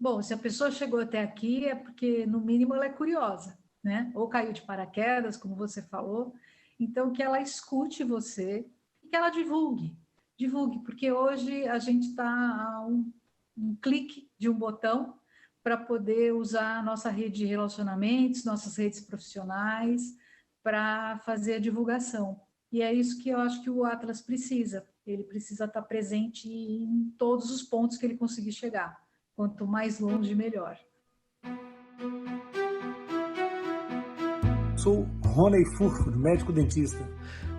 Bom, se a pessoa chegou até aqui é porque, no mínimo, ela é curiosa, né? Ou caiu de paraquedas, como você falou. Então, que ela escute você e que ela divulgue. Divulgue, porque hoje a gente está a um clique de um botão para poder usar a nossa rede de relacionamentos, nossas redes profissionais, para fazer a divulgação. E é isso que eu acho que o Atlas precisa. Ele precisa estar presente em todos os pontos que ele conseguir chegar. Quanto mais longe, melhor. Sou Rony Furfur, médico dentista.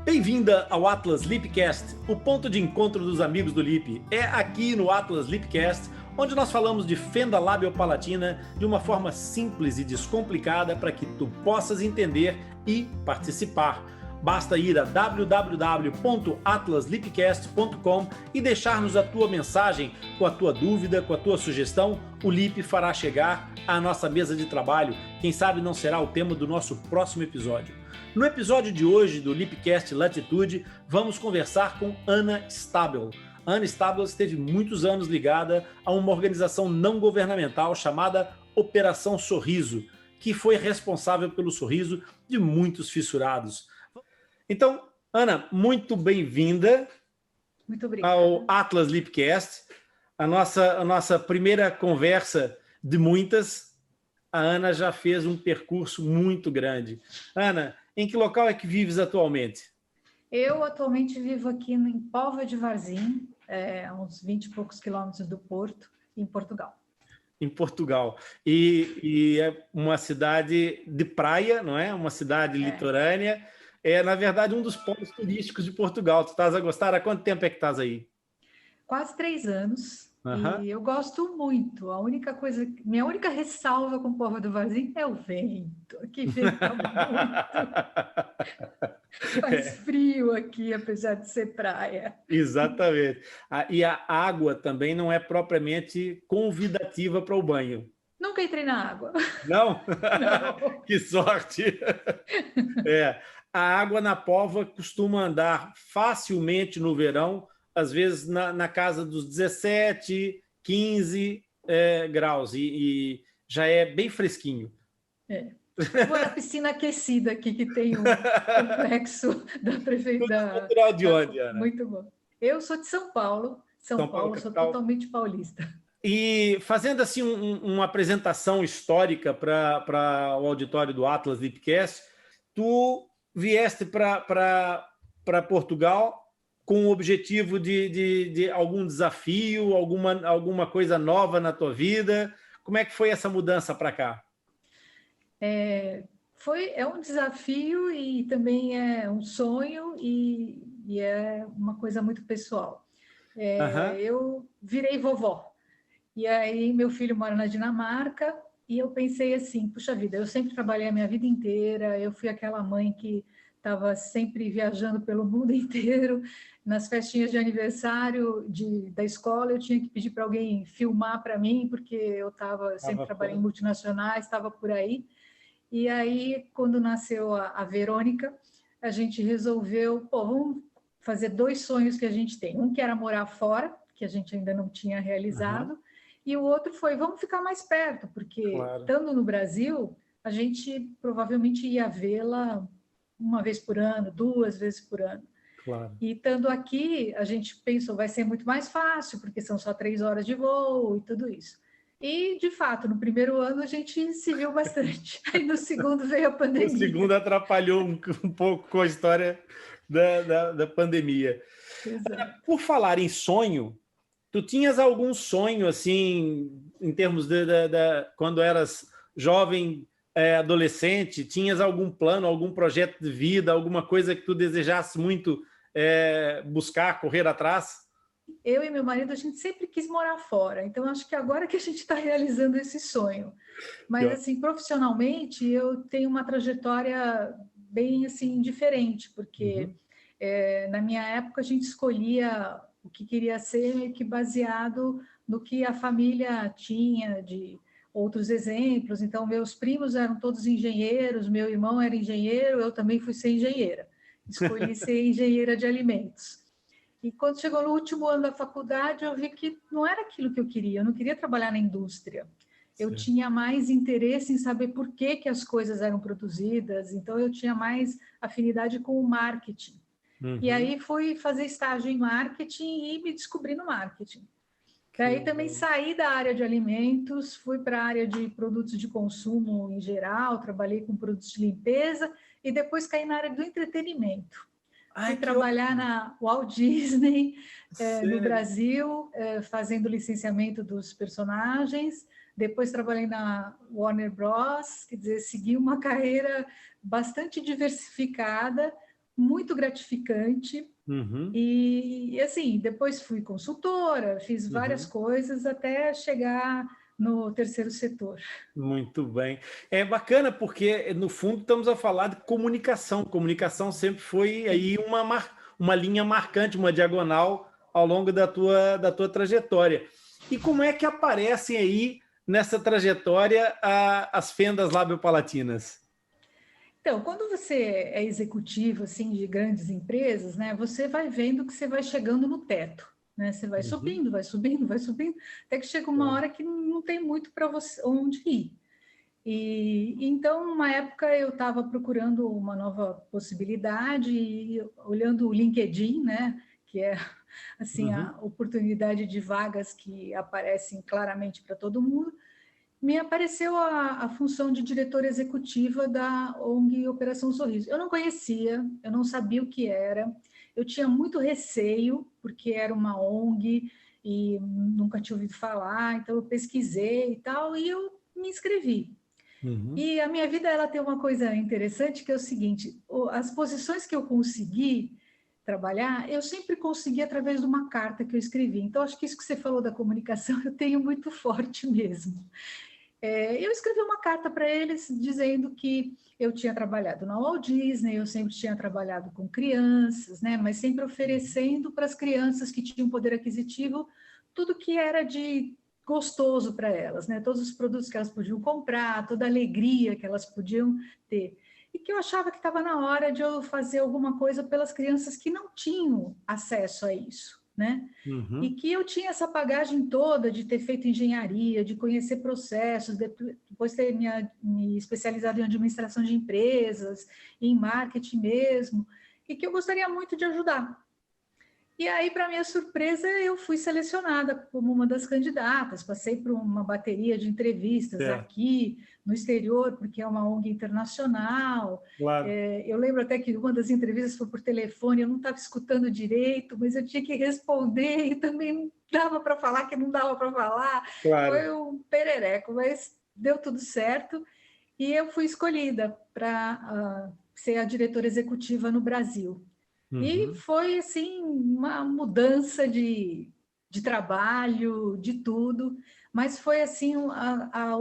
Bem-vinda ao Atlas Lipcast, o ponto de encontro dos amigos do Lip. É aqui no Atlas Lipcast onde nós falamos de fenda labiopalatina de uma forma simples e descomplicada para que tu possas entender e participar. Basta ir a www.atlaslipcast.com e deixar-nos a tua mensagem com a tua dúvida, com a tua sugestão. O Lip fará chegar à nossa mesa de trabalho. Quem sabe não será o tema do nosso próximo episódio. No episódio de hoje do Lipcast Latitude, vamos conversar com Ana Stabel. Ana Stabel esteve muitos anos ligada a uma organização não governamental chamada Operação Sorriso, que foi responsável pelo sorriso de muitos fissurados. Então, Ana, muito bem-vinda ao Atlas Lipcast, a nossa primeira conversa de muitas. A Ana já fez um percurso muito grande. Ana, em que local é que vives atualmente? Eu atualmente vivo aqui em Póvoa de Varzim, uns 20 e poucos quilômetros do Porto, em Portugal. Em Portugal. E é uma cidade de praia, não é? Uma cidade litorânea. É, na verdade, um dos pontos turísticos de Portugal. Tu estás a gostar? Há quanto tempo é que estás aí? Quase 3 anos. Uhum. E eu gosto muito. Minha única ressalva com Póvoa do Varzim é o vento. Aqui venta muito. Faz frio aqui, apesar de ser praia. Exatamente. E a água também não é propriamente convidativa para o banho. Nunca entrei na água. Não? Não. Que sorte! A água na Póvoa costuma andar facilmente no verão, às vezes na casa dos 17, 15 graus, e já é bem fresquinho. Eu vou na piscina aquecida aqui, que tem um complexo da prefeitura. Natural de onde, Ana? Muito bom. Eu sou de São Paulo. São Paulo, sou totalmente paulista. E fazendo assim uma apresentação histórica para o auditório do Atlas Lipcast, tu vieste para Portugal com o objetivo de algum desafio, alguma coisa nova na tua vida? Como é que foi essa mudança para cá? É um desafio e também é um sonho e é uma coisa muito pessoal. Eu virei vovó. E aí meu filho mora na Dinamarca e eu pensei assim, puxa vida, eu sempre trabalhei a minha vida inteira, eu fui aquela mãe que estava sempre viajando pelo mundo inteiro. Nas festinhas de aniversário da escola, eu tinha que pedir para alguém filmar para mim, porque eu sempre trabalhei em multinacionais, estava por aí. E aí, quando nasceu a Verônica, a gente resolveu, vamos fazer 2 sonhos que a gente tem. Um que era morar fora, que a gente ainda não tinha realizado, e o outro foi, vamos ficar mais perto, porque estando no Brasil, a gente provavelmente ia vê-la uma vez por ano, 2 vezes por ano. Claro. E estando aqui, a gente pensou, vai ser muito mais fácil, porque são só 3 horas de voo e tudo isso. E, de fato, no primeiro ano a gente se viu bastante. Aí no segundo veio a pandemia. O segundo atrapalhou um pouco com a história da pandemia. Exato. Por falar em sonho, tu tinhas algum sonho, assim, em termos quando eras jovem, adolescente, tinhas algum plano, algum projeto de vida, alguma coisa que tu desejasse muito buscar, correr atrás? Eu e meu marido, a gente sempre quis morar fora, então acho que agora que a gente está realizando esse sonho. Mas, assim, profissionalmente, eu tenho uma trajetória bem, assim, diferente, porque na minha época a gente escolhia o que queria ser meio que baseado no que a família tinha de outros exemplos. Então, meus primos eram todos engenheiros, meu irmão era engenheiro, eu também fui ser engenheira. Escolhi ser engenheira de alimentos. E quando chegou no último ano da faculdade, eu vi que não era aquilo que eu queria. Eu não queria trabalhar na indústria. Eu tinha mais interesse em saber por que que as coisas eram produzidas. Então, eu tinha mais afinidade com o marketing. E aí fui fazer estágio em marketing e me descobri no marketing. Daí também saí da área de alimentos, fui para a área de produtos de consumo em geral, trabalhei com produtos de limpeza e depois caí na área do entretenimento. Fui trabalhar na Walt Disney, no Brasil, fazendo licenciamento dos personagens. Depois trabalhei na Warner Bros., quer dizer, segui uma carreira bastante diversificada, muito gratificante. E assim, depois fui consultora, fiz várias coisas até chegar no terceiro setor. Muito bem. É bacana porque, no fundo, estamos a falar de comunicação. Comunicação sempre foi aí uma linha marcante, uma diagonal ao longo da tua trajetória. E como é que aparecem aí nessa trajetória as fendas labiopalatinas? Então, quando você é executivo assim, de grandes empresas, né, você vai vendo que você vai chegando no teto. Né? Você vai subindo, vai subindo, vai subindo, até que chega uma hora que não tem muito para você onde ir. E então, uma época eu estava procurando uma nova possibilidade e olhando o LinkedIn, né, que é assim a oportunidade de vagas que aparecem claramente para todo mundo, me apareceu a função de diretora executiva da ONG Operação Sorriso. Eu não conhecia, eu não sabia o que era, eu tinha muito receio, porque era uma ONG e nunca tinha ouvido falar, então eu pesquisei e tal, e eu me inscrevi. E a minha vida ela tem uma coisa interessante, que é o seguinte, as posições que eu consegui trabalhar, eu sempre consegui através de uma carta que eu escrevi. Então, acho que isso que você falou da comunicação, eu tenho muito forte mesmo. Eu escrevi uma carta para eles dizendo que eu tinha trabalhado na Walt Disney, eu sempre tinha trabalhado com crianças, né? Mas sempre oferecendo para as crianças que tinham poder aquisitivo tudo que era de gostoso para elas, né? Todos os produtos que elas podiam comprar, toda a alegria que elas podiam ter. E que eu achava que estava na hora de eu fazer alguma coisa pelas crianças que não tinham acesso a isso. Né? E que eu tinha essa bagagem toda de ter feito engenharia, de conhecer processos, depois ter me especializado em administração de empresas, em marketing mesmo, e que eu gostaria muito de ajudar. E aí, para minha surpresa, eu fui selecionada como uma das candidatas, passei por uma bateria de entrevistas aqui no exterior, porque é uma ONG internacional. Claro. Eu lembro até que uma das entrevistas foi por telefone, eu não estava escutando direito, mas eu tinha que responder e também não dava para falar que não dava para falar. Claro. Foi um perereco, mas deu tudo certo. E eu fui escolhida para ser a diretora executiva no Brasil. E foi, assim, uma mudança de trabalho, de tudo, mas foi, assim, a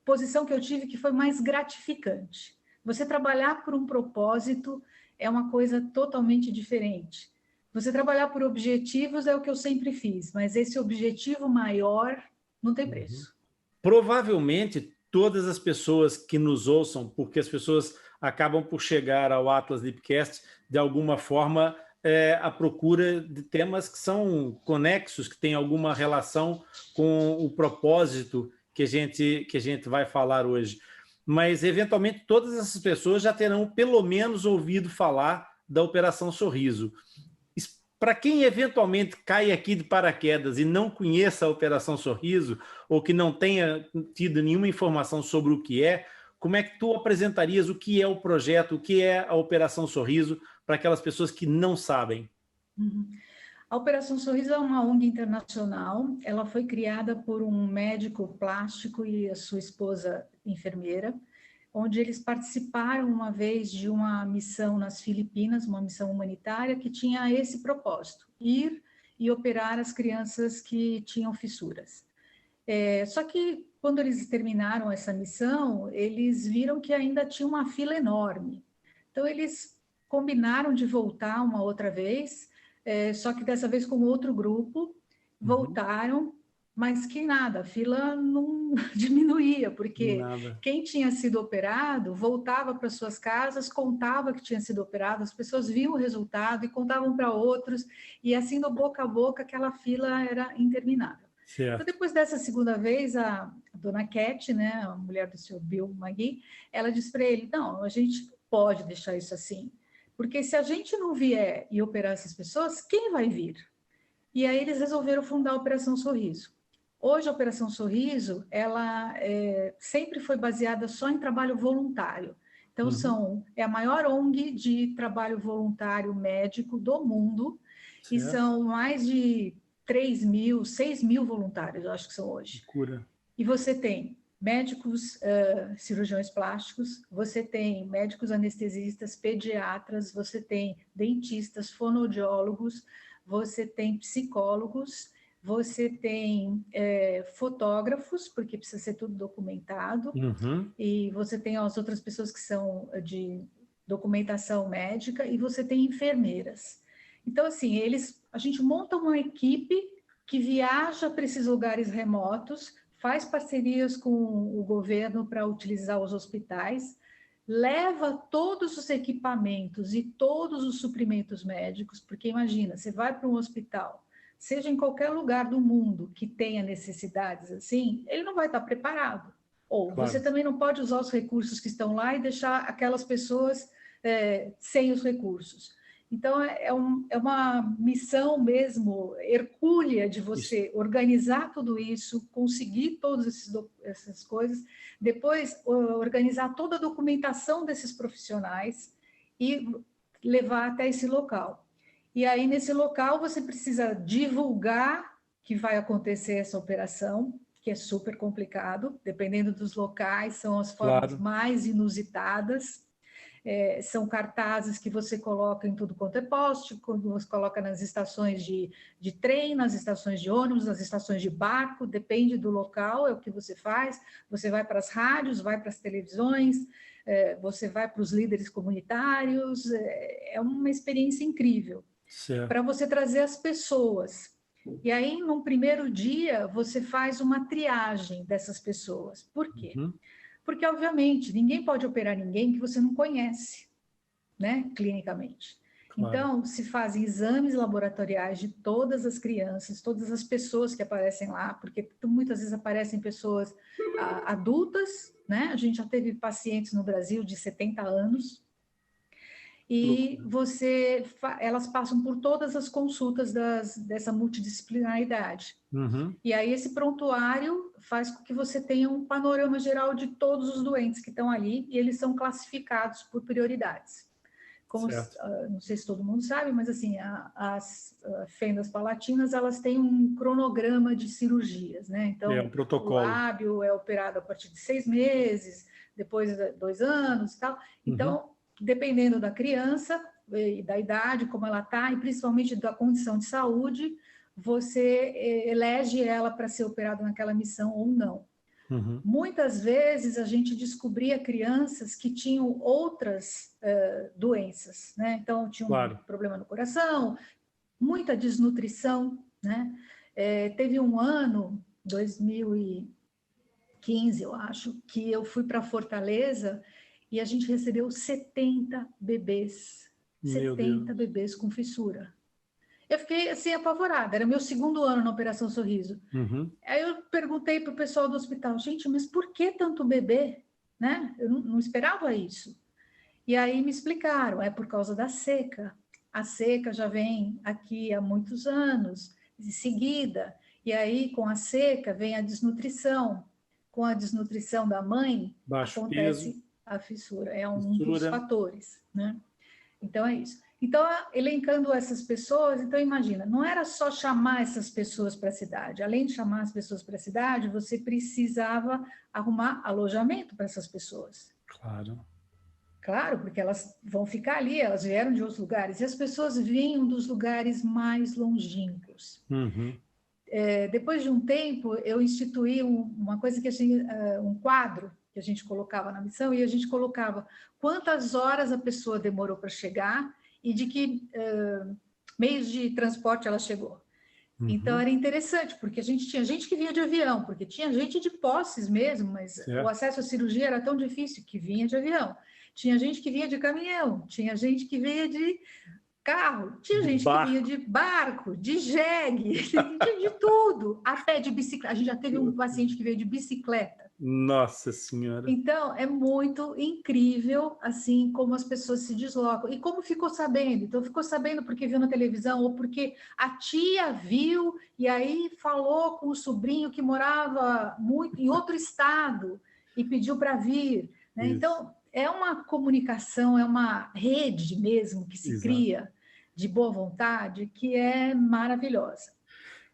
posição que eu tive que foi mais gratificante. Você trabalhar por um propósito é uma coisa totalmente diferente. Você trabalhar por objetivos é o que eu sempre fiz, mas esse objetivo maior não tem preço. Provavelmente, todas as pessoas que nos ouçam, porque as pessoas acabam por chegar ao Atlas Lipcast de alguma forma à procura de temas que são conexos, que têm alguma relação com o propósito que a gente vai falar hoje. Mas, eventualmente, todas essas pessoas já terão pelo menos ouvido falar da Operação Sorriso. Para quem eventualmente cai aqui de paraquedas e não conheça a Operação Sorriso, ou que não tenha tido nenhuma informação sobre o que é, como é que tu apresentarias o que é o projeto, o que é a Operação Sorriso, para aquelas pessoas que não sabem? A Operação Sorriso é uma ONG internacional, ela foi criada por um médico plástico e a sua esposa enfermeira, onde eles participaram uma vez de uma missão nas Filipinas, uma missão humanitária, que tinha esse propósito, ir e operar as crianças que tinham fissuras. Só que, quando eles terminaram essa missão, eles viram que ainda tinha uma fila enorme. Então, eles combinaram de voltar uma outra vez, só que dessa vez com outro grupo, voltaram, mas que nada, a fila não diminuía, porque quem tinha sido operado voltava para suas casas, contava que tinha sido operado, as pessoas viam o resultado e contavam para outros, e assim, no boca a boca, aquela fila era interminável. Certo. Então, depois dessa segunda vez, a dona Cat, né, a mulher do senhor Bill Magui, ela disse para ele, não, a gente pode deixar isso assim, porque se a gente não vier e operar essas pessoas, quem vai vir? E aí eles resolveram fundar a Operação Sorriso. Hoje, a Operação Sorriso, ela sempre foi baseada só em trabalho voluntário. Então, é a maior ONG de trabalho voluntário médico do mundo, certo. E são mais de 3.000, 6.000 voluntários, eu acho que são hoje. Cura. E você tem médicos cirurgiões plásticos, você tem médicos anestesistas, pediatras, você tem dentistas, fonoaudiólogos, você tem psicólogos, você tem fotógrafos, porque precisa ser tudo documentado, e você tem as outras pessoas que são de documentação médica, e você tem enfermeiras. Então, assim, a gente monta uma equipe que viaja para esses lugares remotos, faz parcerias com o governo para utilizar os hospitais, leva todos os equipamentos e todos os suprimentos médicos, porque imagina, você vai para um hospital, seja em qualquer lugar do mundo que tenha necessidades assim, ele não vai estar preparado. Ou claro. Você também não pode usar os recursos que estão lá e deixar aquelas pessoas sem os recursos. Então, é uma missão mesmo hercúlea de você organizar tudo isso, conseguir todas essas coisas, depois organizar toda a documentação desses profissionais e levar até esse local. E aí, nesse local, você precisa divulgar que vai acontecer essa operação, que é super complicado, dependendo dos locais, são as formas claro. Mais inusitadas. São cartazes que você coloca em tudo quanto é poste, quando você coloca nas estações de trem, nas estações de ônibus, nas estações de barco, depende do local, é o que você faz. Você vai para as rádios, vai para as televisões, você vai para os líderes comunitários, é uma experiência incrível para você trazer as pessoas. E aí, num primeiro dia, você faz uma triagem dessas pessoas. Por quê? Porque, obviamente, ninguém pode operar ninguém que você não conhece, né, clinicamente. Claro. Então, se fazem exames laboratoriais de todas as crianças, todas as pessoas que aparecem lá, porque muitas vezes aparecem pessoas adultas, né? A gente já teve pacientes no Brasil de 70 anos, e elas passam por todas as consultas dessa multidisciplinaridade. E aí esse prontuário faz com que você tenha um panorama geral de todos os doentes que estão ali, e eles são classificados por prioridades. Como, não sei se todo mundo sabe, mas assim, as fendas palatinas, elas têm um cronograma de cirurgias, né? Então, um protocolo. O lábio é operado a partir de 6 meses, depois de 2 anos e tal. Então, dependendo da criança e da idade, como ela está, e principalmente da condição de saúde, você elege ela para ser operada naquela missão ou não. Muitas vezes a gente descobria crianças que tinham outras doenças, né? Então, tinha um problema no coração, muita desnutrição, né? Teve um ano, 2015, eu acho, que eu fui para Fortaleza e a gente recebeu 70 bebês, 70 bebês com fissura. Eu fiquei assim apavorada, era meu segundo ano na Operação Sorriso. Aí eu perguntei para o pessoal do hospital, gente, mas por que tanto bebê? Né? Eu não esperava isso. E aí me explicaram, é por causa da seca. A seca já vem aqui há muitos anos, em seguida, e aí com a seca vem a desnutrição. Com a desnutrição da mãe, acontece a fissura, é um dos fatores, né? Então é isso. Então, elencando essas pessoas, então imagina, não era só chamar essas pessoas para a cidade. Além de chamar as pessoas para a cidade, você precisava arrumar alojamento para essas pessoas. Claro. Claro, porque elas vão ficar ali, elas vieram de outros lugares, e as pessoas vinham dos lugares mais longínquos. Depois de um tempo, eu instituí uma coisa que assim, um quadro que a gente colocava na missão, e a gente colocava quantas horas a pessoa demorou para chegar, e de que meios de transporte ela chegou. Então era interessante, porque a gente tinha gente que vinha de avião, porque tinha gente de Posses mesmo, mas certo. O acesso à cirurgia era tão difícil que vinha de avião. Tinha gente que vinha de caminhão, tinha gente que vinha de carro, tinha gente que vinha de barco, de jegue, de tudo, até de bicicleta. A gente já teve um paciente que veio de bicicleta. Nossa Senhora! Então, é muito incrível, assim, como as pessoas se deslocam. E como ficou sabendo? Então, ficou sabendo porque viu na televisão ou porque a tia viu e aí falou com o sobrinho que morava muito em outro estado e pediu para vir, né? Então, é uma comunicação, é uma rede mesmo que se cria de boa vontade que é maravilhosa.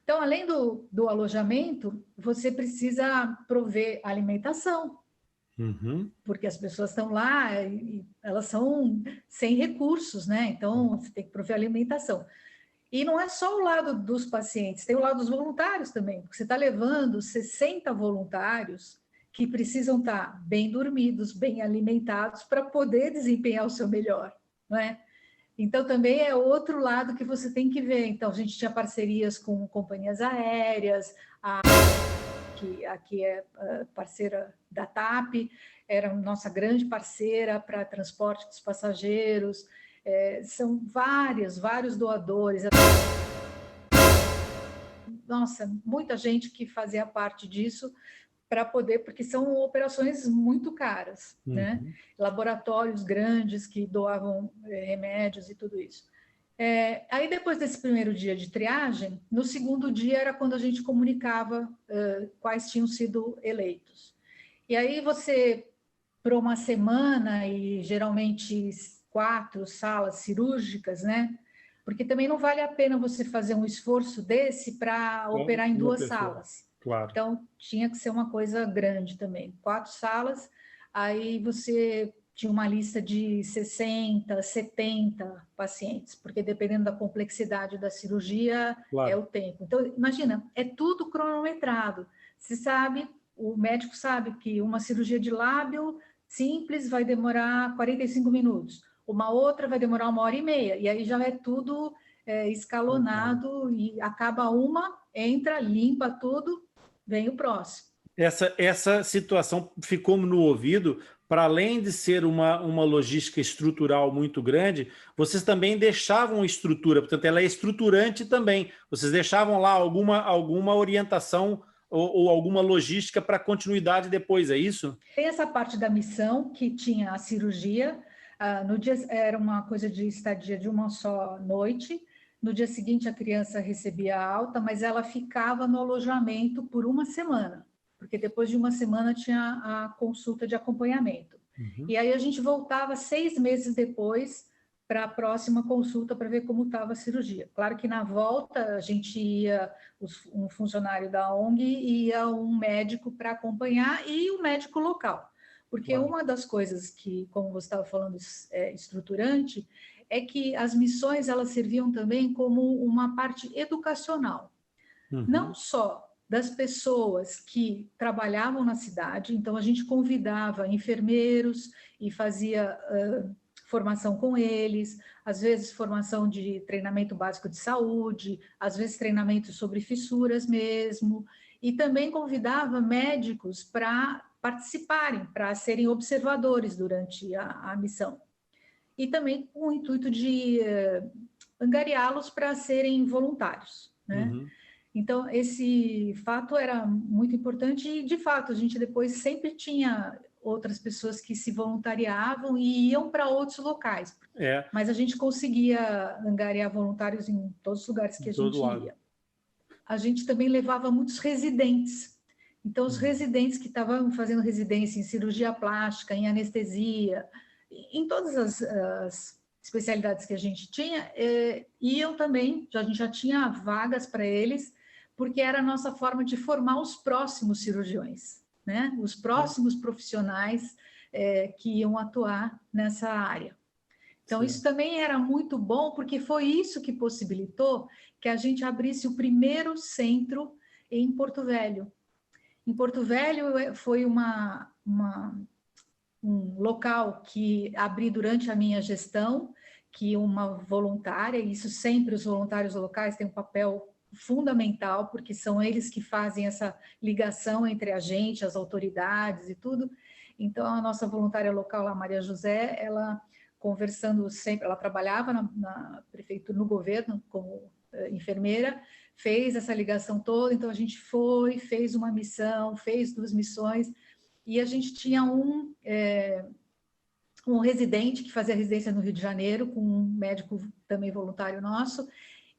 Então, além do alojamento, você precisa prover alimentação, porque as pessoas estão lá e elas são sem recursos, né? Então, você tem que prover alimentação. E não é só o lado dos pacientes, tem o lado dos voluntários também, porque você está levando 60 voluntários que precisam estar bem dormidos, bem alimentados, para poder desempenhar o seu melhor, não é? Então, também é outro lado que você tem que ver. Então, a gente tinha parcerias com companhias aéreas, que aqui é parceira da TAP, era nossa grande parceira para transporte dos passageiros. São vários doadores. Nossa, muita gente que fazia parte disso, para poder, porque são operações muito caras, né? Laboratórios grandes que doavam remédios e tudo isso. Aí, depois desse primeiro dia de triagem, no segundo dia era quando a gente comunicava quais tinham sido eleitos. E aí você, para uma semana, e geralmente 4 salas cirúrgicas, né? Porque também não vale a pena você fazer um esforço desse para operar em 2 salas. Claro. Então, tinha que ser uma coisa grande também. 4 salas, aí você tinha uma lista de 60, 70 pacientes, porque dependendo da complexidade da cirurgia, é o tempo. Então, imagina, é tudo cronometrado. Você sabe, o médico sabe que uma cirurgia de lábio simples vai demorar 45 minutos, uma outra vai demorar 1h30, e aí já é tudo escalonado, e acaba uma, entra, limpa tudo, vem o próximo. Essa situação ficou no ouvido, para além de ser uma logística estrutural muito grande, vocês também deixavam estrutura, portanto, ela é estruturante também. Vocês deixavam lá alguma orientação ou alguma logística para continuidade depois, é isso? Tem essa parte da missão, que tinha a cirurgia, no dia era uma coisa de estadia de uma só noite. No dia seguinte, a criança recebia alta, mas ela ficava no alojamento por uma semana, porque depois de uma semana tinha a consulta de acompanhamento. E aí a gente voltava 6 meses depois para a próxima consulta para ver como estava a cirurgia. Claro que na volta a gente ia, um funcionário da ONG e ia um médico para acompanhar e o médico local. Porque uma das coisas que, como você estava falando, é estruturante, é que as missões elas serviam também como uma parte educacional. Não só das pessoas que trabalhavam na cidade, então a gente convidava enfermeiros e fazia formação com eles, às vezes formação de treinamento básico de saúde, às vezes treinamento sobre fissuras mesmo, e também convidava médicos para participarem, para serem observadores durante a missão. E também com o intuito de angariá-los para serem voluntários, né? Então, esse fato era muito importante e, de fato, a gente depois sempre tinha outras pessoas que se voluntariavam e iam para outros locais. Mas a gente conseguia angariar voluntários em todos os lugares que a gente ia. A gente também levava muitos residentes. Então, os residentes que estavam fazendo residência em cirurgia plástica, em anestesia, em todas as especialidades que a gente tinha, iam também, a gente já tinha vagas para eles, porque era a nossa forma de formar os próximos cirurgiões, né? Os próximos profissionais que iam atuar nessa área. Então, isso também era muito bom, porque foi isso que possibilitou que a gente abrisse o primeiro centro em Porto Velho. Em Porto Velho foi um local que abri durante a minha gestão, que uma voluntária, e isso sempre os voluntários locais têm um papel fundamental, porque são eles que fazem essa ligação entre a gente, as autoridades e tudo. Então, a nossa voluntária local, a Maria José, ela conversando sempre, ela trabalhava na prefeitura, no governo, como enfermeira, fez essa ligação toda, então a gente fez uma missão, fez 2 missões, e a gente tinha um residente que fazia residência no Rio de Janeiro, com um médico também voluntário nosso,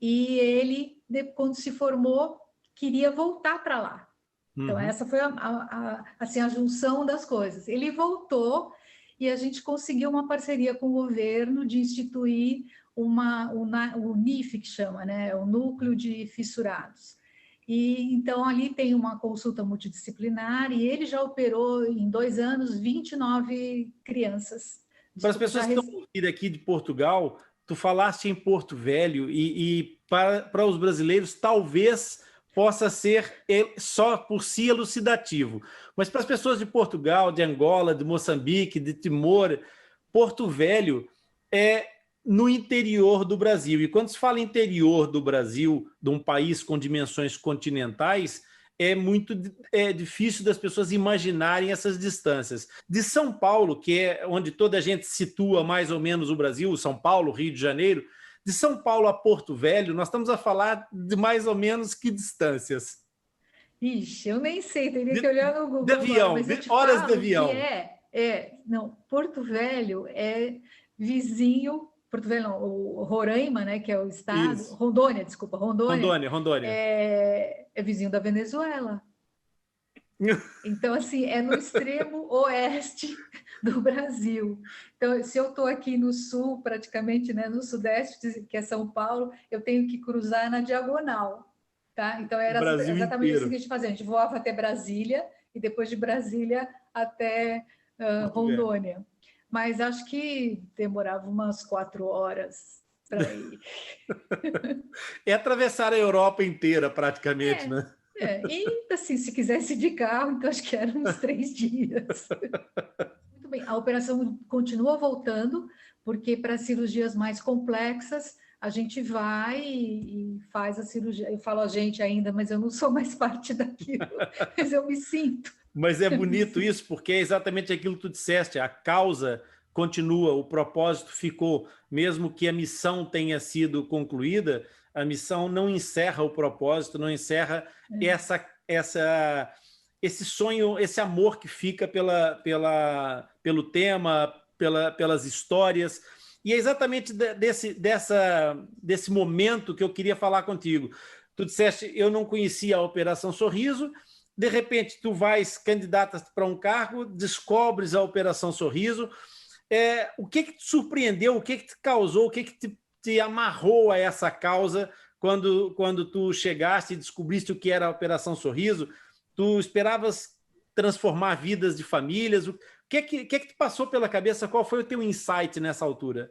e ele, quando se formou, queria voltar para lá. Então, essa foi assim, a junção das coisas. Ele voltou e a gente conseguiu uma parceria com o governo de instituir o NIF, que chama, né? O Núcleo de Fissurados. E então ali tem uma consulta multidisciplinar e ele já operou em 2 anos 29 crianças. Para as pessoas que estão ouvindo aqui de Portugal, tu falaste em Porto Velho e para os brasileiros talvez possa ser só por si elucidativo. Mas para as pessoas de Portugal, de Angola, de Moçambique, de Timor, Porto Velho é no interior do Brasil. E quando se fala interior do Brasil, de um país com dimensões continentais, é muito difícil das pessoas imaginarem essas distâncias. De São Paulo, que é onde toda a gente situa mais ou menos o Brasil, São Paulo, Rio de Janeiro, de São Paulo a Porto Velho, nós estamos a falar de mais ou menos que distâncias? Ixi, eu nem sei, teria que olhar no Google. De avião, horas de avião. Não, Porto Velho é vizinho, Porto Velho não, o Roraima, né, que é o estado, isso. Rondônia, desculpa, Rondônia. É vizinho da Venezuela. Então, assim, é no extremo oeste do Brasil. Então, se eu estou aqui no sul, praticamente, né, no sudeste, que é São Paulo, eu tenho que cruzar na diagonal, tá? Então, era exatamente isso que a gente fazia. A gente voava até Brasília e depois de Brasília até Rondônia. Mas acho que demorava umas 4 horas para ir. É atravessar a Europa inteira, praticamente, né? E assim, se quisesse de carro, então acho que eram uns 3 dias. Muito bem, a operação continua voltando, porque para cirurgias mais complexas, a gente vai e faz a cirurgia. Eu falo a gente ainda, mas eu não sou mais parte daquilo, mas eu me sinto. Mas é bonito isso, porque é exatamente aquilo que tu disseste, a causa continua, o propósito ficou, mesmo que a missão tenha sido concluída, a missão não encerra o propósito, não encerra esse sonho, esse amor que fica pelo tema, pelas histórias. E é exatamente desse momento que eu queria falar contigo. Tu disseste, eu não conhecia a Operação Sorriso, de repente tu vais candidata para um cargo, descobres a Operação Sorriso. O que te surpreendeu, o que te causou, o que te amarrou a essa causa quando tu chegaste e descobriste o que era a Operação Sorriso? Tu esperavas transformar vidas de famílias? O que te passou pela cabeça? Qual foi o teu insight nessa altura?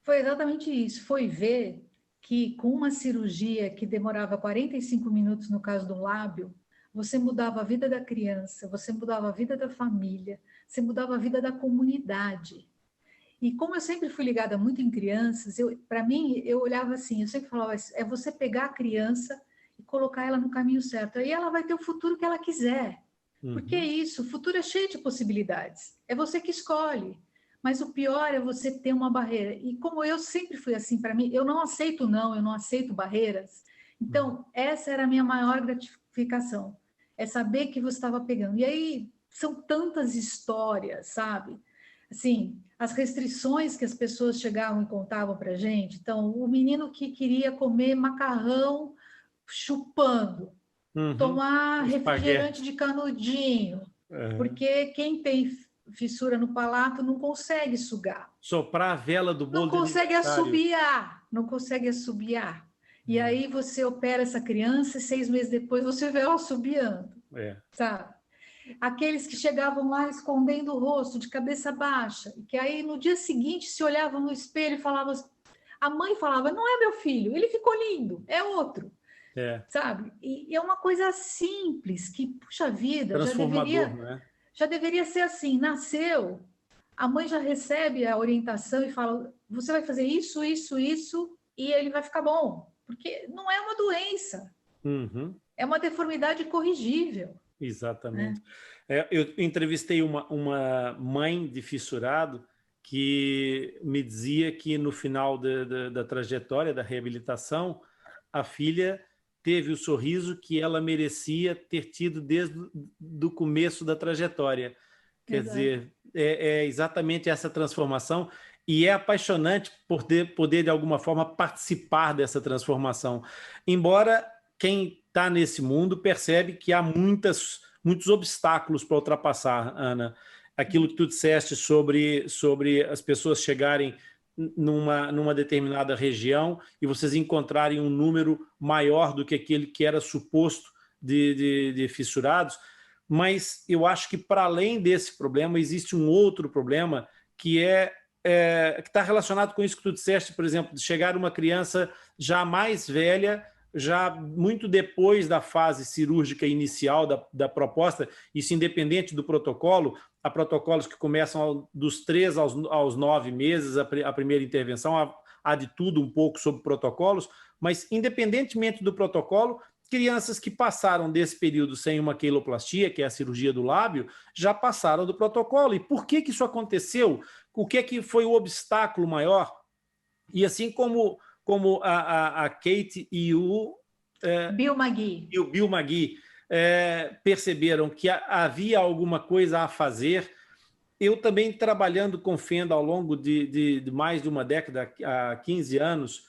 Foi exatamente isso. Foi ver que com uma cirurgia que demorava 45 minutos no caso do lábio, você mudava a vida da criança, você mudava a vida da família, você mudava a vida da comunidade. E como eu sempre fui ligada muito em crianças, para mim, eu olhava assim, eu sempre falava, é você pegar a criança e colocar ela no caminho certo. Aí ela vai ter o futuro que ela quiser. Porque é isso, o futuro é cheio de possibilidades. É você que escolhe. Mas o pior é você ter uma barreira. E como eu sempre fui assim, para mim, eu não aceito não, eu não aceito barreiras. Então, essa era a minha maior gratificação. É saber que você estava pegando. E aí, são tantas histórias, sabe? Assim, as restrições que as pessoas chegavam e contavam para a gente. Então, o menino que queria comer macarrão chupando, tomar refrigerante de canudinho, porque quem tem fissura no palato não consegue sugar. Soprar a vela do bolo. Não consegue assobiar. E aí você opera essa criança e 6 meses depois você vê ela assobiando, sabe? Aqueles que chegavam lá escondendo o rosto, de cabeça baixa, e que aí no dia seguinte se olhavam no espelho e falavam, a mãe falava, não é meu filho, ele ficou lindo, é outro, sabe? E é uma coisa simples, que, puxa vida, já deveria ser assim, nasceu, a mãe já recebe a orientação e fala, você vai fazer isso, isso, isso, e ele vai ficar bom. porque não é uma doença, é uma deformidade corrigível. Exatamente. Eu entrevistei uma mãe de fissurado que me dizia que no final da trajetória da reabilitação, a filha teve o sorriso que ela merecia ter tido desde o começo da trajetória. Quer dizer, é exatamente essa transformação, e é apaixonante poder de alguma forma participar dessa transformação. Embora quem está nesse mundo percebe que há muitos obstáculos para ultrapassar, Ana. Aquilo que tu disseste sobre as pessoas chegarem numa determinada região e vocês encontrarem um número maior do que aquele que era suposto de fissurados, mas eu acho que para além desse problema existe um outro problema que está relacionado com isso que tu disseste, por exemplo, de chegar uma criança já mais velha, já muito depois da fase cirúrgica inicial da proposta, isso independente do protocolo. Há protocolos que começam dos 3 aos 9 meses, a primeira intervenção, há de tudo um pouco sobre protocolos, mas independentemente do protocolo, crianças que passaram desse período sem uma queiloplastia, que é a cirurgia do lábio, já passaram do protocolo. E por que isso aconteceu? O que foi o obstáculo maior? E assim como a Kate e o Bill Magui perceberam que havia alguma coisa a fazer, eu também trabalhando com fenda ao longo de mais de uma década, há 15 anos,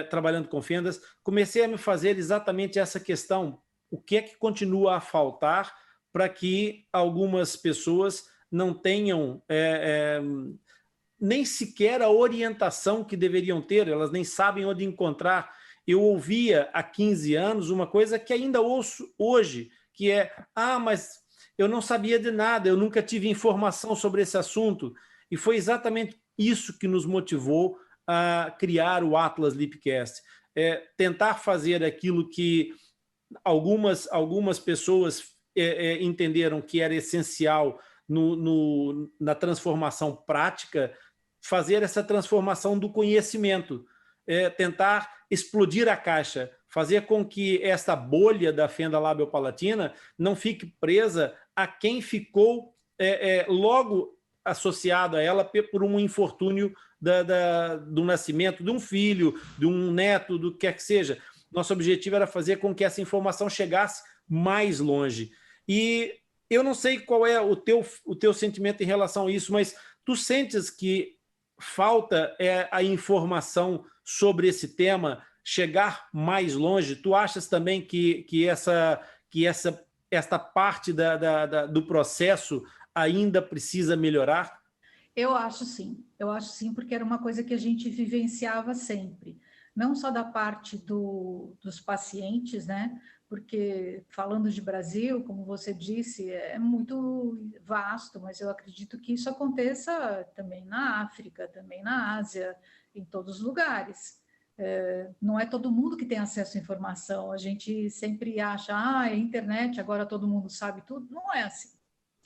trabalhando com fendas, comecei a me fazer exatamente essa questão: o que é que continua a faltar para que algumas pessoas não tenham nem sequer a orientação que deveriam ter, elas nem sabem onde encontrar. Eu ouvia há 15 anos uma coisa que ainda ouço hoje, que é: mas eu não sabia de nada, eu nunca tive informação sobre esse assunto. E foi exatamente isso que nos motivou a criar o Atlas Lipcast. Tentar fazer aquilo que algumas pessoas entenderam que era essencial na transformação prática, fazer essa transformação do conhecimento, tentar explodir a caixa, fazer com que essa bolha da fenda labiopalatina não fique presa a quem ficou logo associado a ela por um infortúnio do nascimento de um filho, de um neto, do que quer que seja. Nosso objetivo era fazer com que essa informação chegasse mais longe. E eu não sei qual é o teu sentimento em relação a isso, mas tu sentes que falta a informação sobre esse tema chegar mais longe? Tu achas também que esta parte do processo ainda precisa melhorar? Eu acho sim, porque era uma coisa que a gente vivenciava sempre, não só da parte dos pacientes, né? Porque falando de Brasil, como você disse, é muito vasto, mas eu acredito que isso aconteça também na África, também na Ásia, em todos os lugares. Não é todo mundo que tem acesso à informação, a gente sempre acha, é internet, agora todo mundo sabe tudo. Não é assim.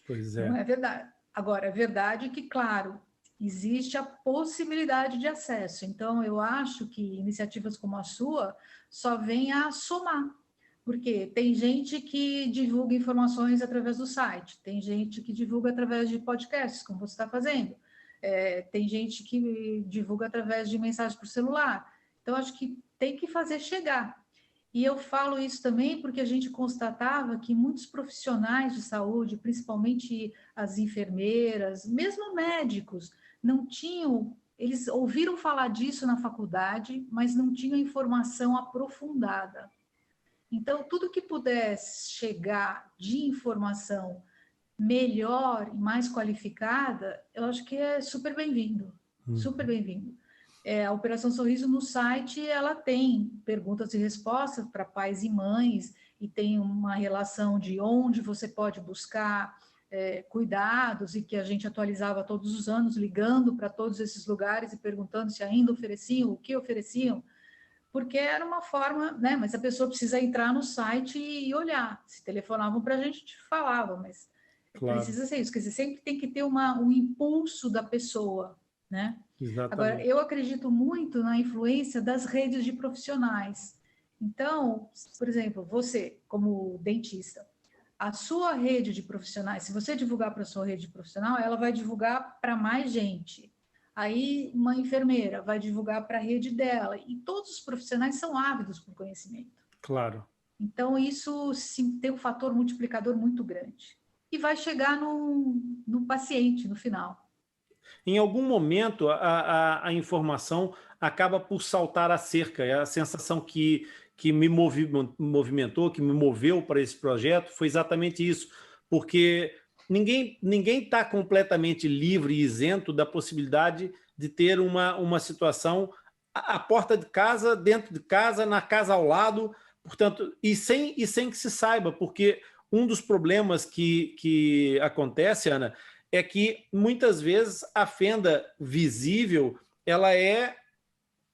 Pois é. Não é verdade. Agora, é verdade que, claro, existe a possibilidade de acesso. Então, eu acho que iniciativas como a sua só vêm a somar. Porque tem gente que divulga informações através do site, tem gente que divulga através de podcasts, como você está fazendo, tem gente que divulga através de mensagem por celular. Então, acho que tem que fazer chegar. E eu falo isso também porque a gente constatava que muitos profissionais de saúde, principalmente as enfermeiras, mesmo médicos, não tinham, eles ouviram falar disso na faculdade, mas não tinham informação aprofundada. Então, tudo que pudesse chegar de informação melhor e mais qualificada, eu acho que é super bem-vindo, super bem-vindo. A Operação Sorriso no site, ela tem perguntas e respostas para pais e mães, e tem uma relação de onde você pode buscar cuidados, e que a gente atualizava todos os anos, ligando para todos esses lugares e perguntando se ainda ofereciam, o que ofereciam, porque era uma forma, né? Mas a pessoa precisa entrar no site e olhar. Se telefonavam para a gente falava, mas claro, precisa ser isso. Quer dizer, sempre tem que ter um impulso da pessoa né? Exatamente. Agora, eu acredito muito na influência das redes de profissionais. Então, por exemplo, você, como dentista, a sua rede de profissionais, se você divulgar para a sua rede profissional, ela vai divulgar para mais gente. Aí, uma enfermeira vai divulgar para a rede dela. E todos os profissionais são ávidos por conhecimento. Claro. Então, isso sim, tem um fator multiplicador muito grande. E vai chegar no paciente, no final. Em algum momento, a informação acaba por saltar a cerca. É a sensação que me movimentou, que me moveu para esse projeto, foi exatamente isso. Porque ninguém está completamente livre e isento da possibilidade de ter uma situação à porta de casa, dentro de casa, na casa ao lado, portanto, e sem que se saiba, porque um dos problemas que acontece, Ana, é que muitas vezes a fenda visível ela é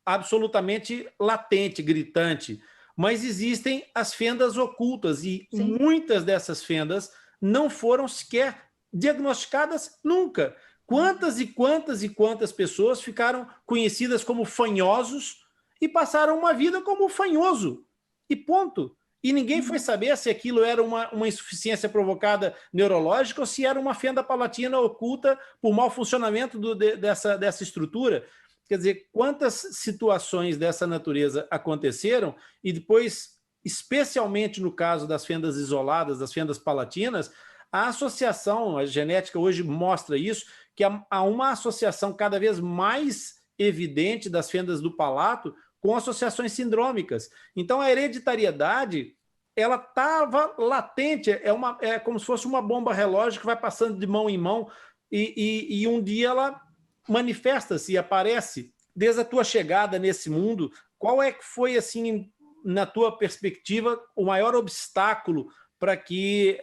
absolutamente latente, gritante, mas existem as fendas ocultas e Sim. muitas dessas fendas não foram sequer diagnosticadas nunca. Quantas e quantas e quantas pessoas ficaram conhecidas como fanhosos e passaram uma vida como fanhoso e ponto. E ninguém foi saber se aquilo era uma insuficiência provocada neurológica ou se era uma fenda palatina oculta por mau funcionamento dessa estrutura. Quer dizer, quantas situações dessa natureza aconteceram e depois, especialmente no caso das fendas isoladas, das fendas palatinas, a associação, a genética hoje mostra isso, que há uma associação cada vez mais evidente das fendas do palato com associações sindrômicas. Então, a hereditariedade ela estava latente, é como se fosse uma bomba relógio que vai passando de mão em mão e um dia ela manifesta-se e aparece. Desde a tua chegada nesse mundo, qual é que foi, assim, na tua perspectiva, o maior obstáculo para que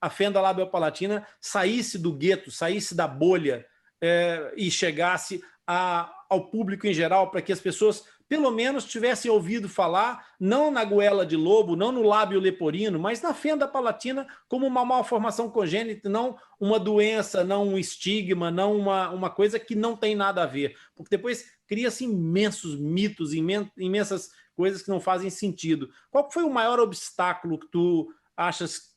a fenda labiopalatina saísse do gueto, saísse da bolha e chegasse ao público em geral, para que as pessoas pelo menos tivessem ouvido falar, não na goela de lobo, não no lábio leporino, mas na fenda palatina como uma malformação congênita, não uma doença, não um estigma, não uma coisa que não tem nada a ver. Porque depois cria-se imensos mitos, imensas coisas que não fazem sentido. Qual foi o maior obstáculo que tu achas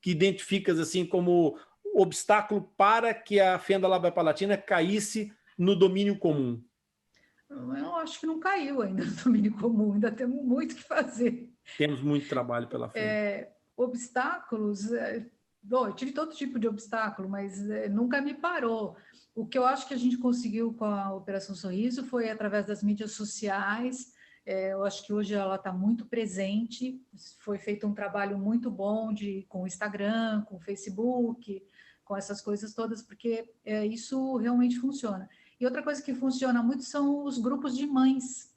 que identificas assim como obstáculo para que a fenda labiopalatina caísse no domínio comum? Eu acho que não caiu ainda no domínio comum, ainda temos muito que fazer. Temos muito trabalho pela frente. Obstáculos, bom, eu tive todo tipo de obstáculo, mas nunca me parou. O que eu acho que a gente conseguiu com a Operação Sorriso foi através das mídias sociais. Eu acho que hoje ela está muito presente. Foi feito um trabalho muito bom com o Instagram, com o Facebook, com essas coisas todas, porque isso realmente funciona. E outra coisa que funciona muito são os grupos de mães.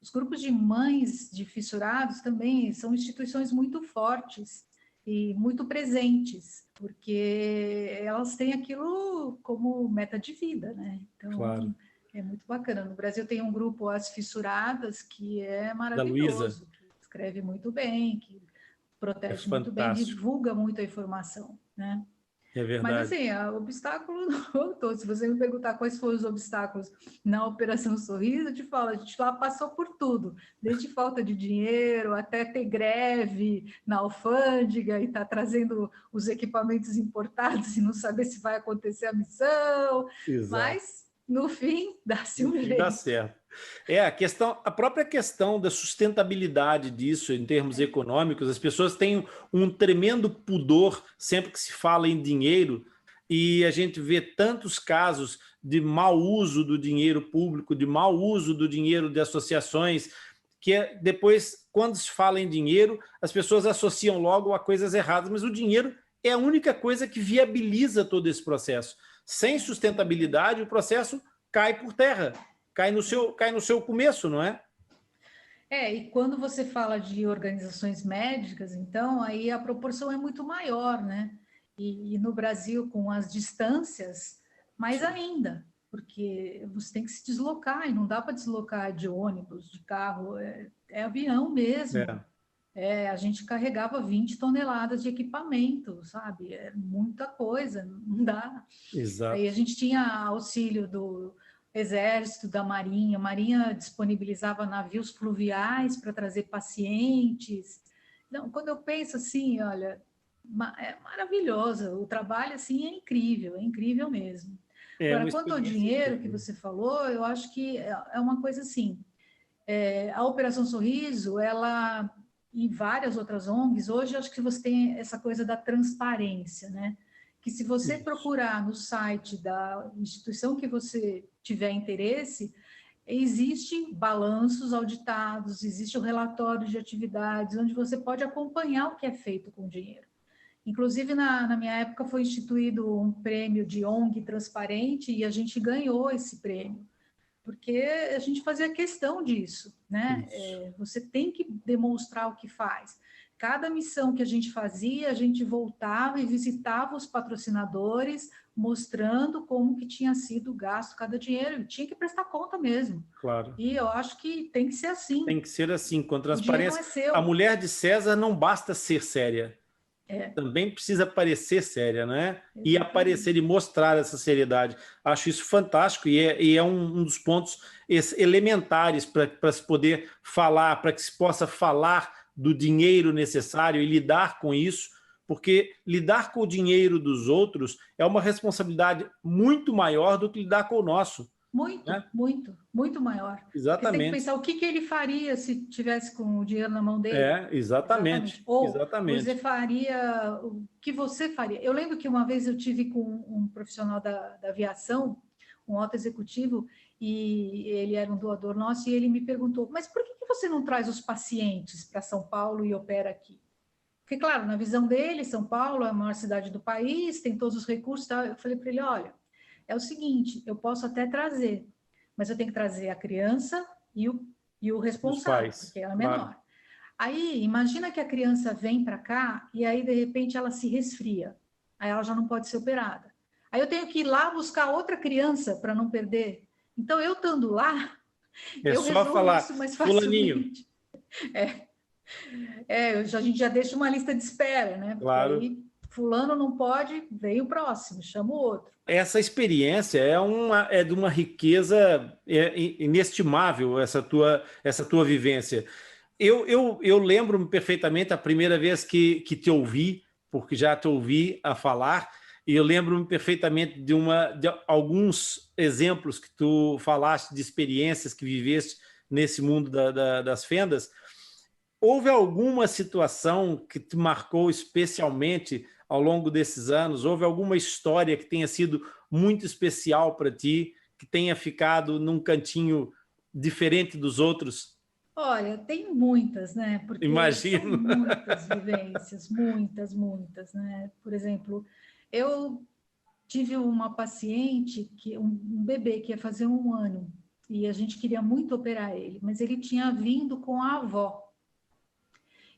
Os grupos de mães de fissurados também são instituições muito fortes e muito presentes, porque elas têm aquilo como meta de vida, né? Então, claro. É muito bacana. No Brasil tem um grupo, As Fissuradas, que é maravilhoso, que escreve muito bem, que protege muito bem, fantástico. Divulga muito a informação, né? É verdade. Mas assim, obstáculo não voltou. Se você me perguntar quais foram os obstáculos na Operação Sorriso, eu te falo, a gente lá passou por tudo, desde falta de dinheiro até ter greve na alfândega e estar trazendo os equipamentos importados e não saber se vai acontecer a missão. Exato. Mas no fim dá-se um jeito. Dá certo. A própria questão da sustentabilidade disso em termos econômicos, as pessoas têm um tremendo pudor sempre que se fala em dinheiro e a gente vê tantos casos de mau uso do dinheiro público, de mau uso do dinheiro de associações, que depois, quando se fala em dinheiro, as pessoas associam logo a coisas erradas, mas o dinheiro é a única coisa que viabiliza todo esse processo. Sem sustentabilidade, o processo cai por terra. Cai no seu começo, não é? E quando você fala de organizações médicas, então, aí a proporção é muito maior, né? E no Brasil, com as distâncias, mais ainda, porque você tem que se deslocar, e não dá para deslocar de ônibus, de carro, é avião mesmo. A gente carregava 20 toneladas de equipamento, sabe? É muita coisa, não dá. Exato. Aí a gente tinha auxílio do Exército, da Marinha. A Marinha disponibilizava navios fluviais para trazer pacientes. Não, quando eu penso assim, olha, é maravilhoso. O trabalho assim é incrível mesmo. Agora, quanto ao dinheiro que você falou, eu acho que é uma coisa assim. A Operação Sorriso, ela e várias outras ONGs, hoje acho que você tem essa coisa da transparência, né? Que se você procurar no site da instituição que você tiver interesse, existem balanços auditados, existe o relatório de atividades, onde você pode acompanhar o que é feito com o dinheiro. Inclusive, na minha época, foi instituído um prêmio de ONG transparente e a gente ganhou esse prêmio, porque a gente fazia questão disso, né? Você tem que demonstrar o que faz. Cada missão que a gente fazia, a gente voltava e visitava os patrocinadores, mostrando como que tinha sido gasto cada dinheiro. Tinha que prestar conta mesmo. Claro. E eu acho que tem que ser assim. Tem que ser assim, com transparência. O dinheiro não é seu. A mulher de César não basta ser séria. Também precisa parecer séria, né? Exatamente. E aparecer e mostrar essa seriedade. Acho isso fantástico e é um dos pontos elementares para se poder falar, para que se possa falar do dinheiro necessário e lidar com isso, porque lidar com o dinheiro dos outros é uma responsabilidade muito maior do que lidar com o nosso. Muito, né? muito maior. Exatamente. Porque tem que pensar o que ele faria se tivesse com o dinheiro na mão dele. Exatamente. Ou exatamente. Você faria o que você faria. Eu lembro que uma vez eu tive com um profissional da aviação, um alto executivo, e ele era um doador nosso, e ele me perguntou, mas por que você não traz os pacientes para São Paulo e opera aqui? Porque, claro, na visão dele, São Paulo é a maior cidade do país, tem todos os recursos. Tá? Eu falei para ele, olha, é o seguinte, eu posso até trazer, mas eu tenho que trazer a criança e o responsável, porque ela é menor. Claro. Aí, imagina que a criança vem para cá e aí, de repente, ela se resfria. Aí ela já não pode ser operada. Aí eu tenho que ir lá buscar outra criança para não perder. Então, eu estando lá, eu só falar, isso mais facilmente. A gente já deixa uma lista de espera, né? Porque claro. Aí, fulano não pode, vem o próximo, chama o outro. Essa experiência é de uma riqueza inestimável, essa tua vivência. Eu lembro-me perfeitamente a primeira vez que te ouvi, porque já te ouvi a falar, e eu lembro-me perfeitamente de alguns exemplos que tu falaste de experiências que viveste nesse mundo das fendas. Houve alguma situação que te marcou especialmente ao longo desses anos? Houve alguma história que tenha sido muito especial para ti, que tenha ficado num cantinho diferente dos outros? Olha, tem muitas, né? Porque imagino. São muitas vivências, muitas, né? Por exemplo, eu tive uma paciente, um bebê que ia fazer 1 ano, e a gente queria muito operar ele, mas ele tinha vindo com a avó.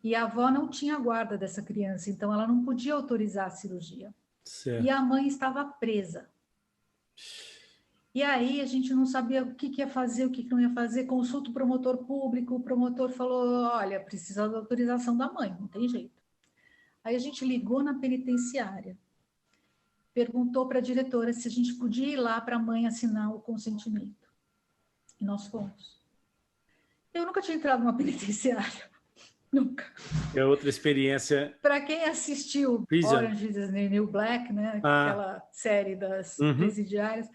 E a avó não tinha guarda dessa criança, então ela não podia autorizar a cirurgia. Certo. E a mãe estava presa. E aí a gente não sabia o que ia fazer, o que não ia fazer. Consulta o promotor público, o promotor falou, olha, precisa da autorização da mãe, não tem jeito. Aí a gente ligou na penitenciária, perguntou para a diretora se a gente podia ir lá para a mãe assinar o consentimento. E nós fomos. Eu nunca tinha entrado numa penitenciária. Nunca. É outra experiência. Para quem assistiu Orange is the New Black, né? Aquela série das presidiárias,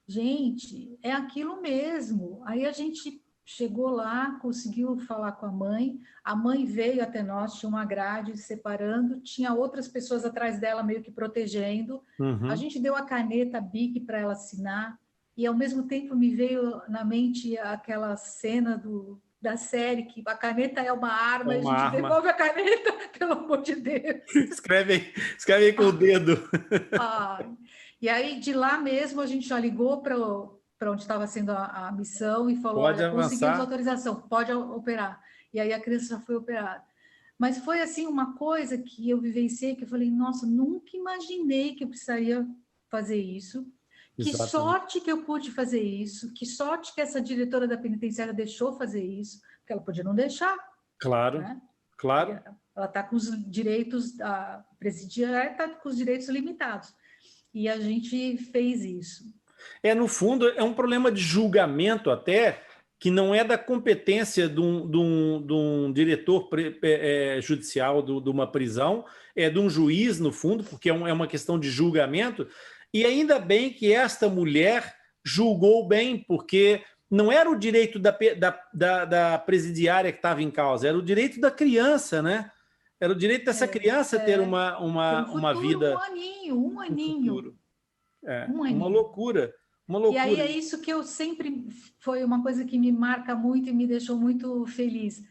gente, é aquilo mesmo. Aí a gente chegou lá, conseguiu falar com a mãe veio até nós, tinha uma grade separando, tinha outras pessoas atrás dela meio que protegendo. A gente deu a caneta Bic para ela assinar, e ao mesmo tempo me veio na mente aquela cena da série, que a caneta é uma arma, e a gente devolve a caneta, pelo amor de Deus. Escreve aí com o dedo. E aí, de lá mesmo, a gente já ligou para onde estava sendo a missão e falou, pode olha, avançar. Conseguimos autorização, pode operar. E aí a criança já foi operada. Mas foi, assim, uma coisa que eu vivenciei, que eu falei, nossa, nunca imaginei que eu precisaria fazer isso. Que sorte que eu pude fazer isso, que sorte que essa diretora da penitenciária deixou fazer isso, porque ela podia não deixar. Claro, né? Claro. Ela está com os direitos, a presidiária está com os direitos limitados. E a gente fez isso. No fundo, é um problema de julgamento até, que não é da competência de um diretor judicial de uma prisão, é de um juiz, no fundo, porque é uma questão de julgamento. E ainda bem que esta mulher julgou bem, porque não era o direito da presidiária que estava em causa, era o direito da criança, né? Era o direito dessa criança ter uma vida... Um aninho. Uma loucura. E aí é isso que eu sempre... Foi uma coisa que me marca muito e me deixou muito feliz.